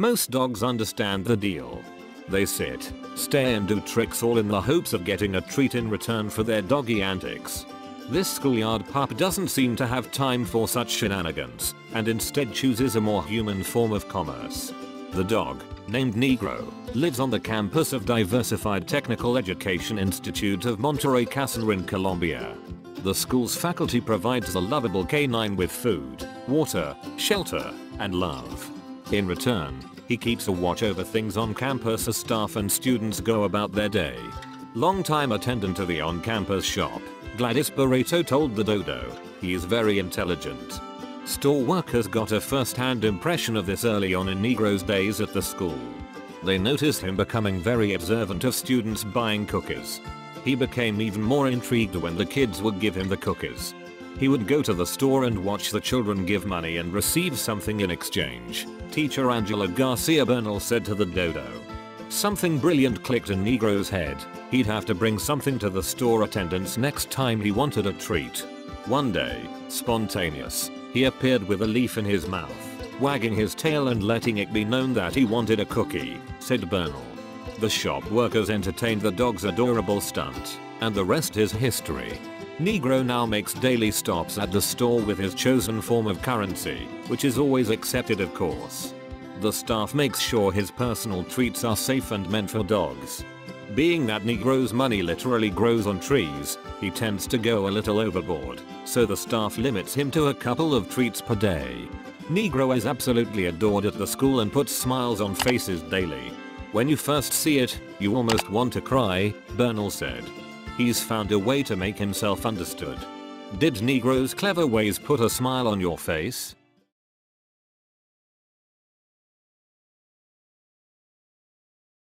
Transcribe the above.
Most dogs understand the deal. They sit, stare and do tricks all in the hopes of getting a treat in return for their doggy antics. This schoolyard pup doesn't seem to have time for such shenanigans, and instead chooses a more human form of commerce. The dog, named Negro, lives on the campus of Diversified Technical Education Institute of Monterey Castle in Colombia. The school's faculty provides the lovable canine with food, water, shelter, and love. In return, he keeps a watch over things on campus as staff and students go about their day. Longtime attendant to the on-campus shop, Gladys Barreto told the Dodo, he is very intelligent. Store workers got a first-hand impression of this early on in Negro's days at the school. They noticed him becoming very observant of students buying cookies. He became even more intrigued when the kids would give him the cookies. He would go to the store and watch the children give money and receive something in exchange, teacher Angela Garcia Bernal said to the Dodo. Something brilliant clicked in Negro's head. He'd have to bring something to the store attendants next time he wanted a treat. One day, spontaneous, he appeared with a leaf in his mouth, wagging his tail and letting it be known that he wanted a cookie, said Bernal. The shop workers entertained the dog's adorable stunt, and the rest is history. Negro now makes daily stops at the store with his chosen form of currency, which is always accepted of course. The staff makes sure his personal treats are safe and meant for dogs. Being that Negro's money literally grows on trees, he tends to go a little overboard, so the staff limits him to a couple of treats per day. Negro is absolutely adored at the school and puts smiles on faces daily. When you first see it, you almost want to cry, Bernal said. He's found a way to make himself understood. Did Negro's clever ways put a smile on your face?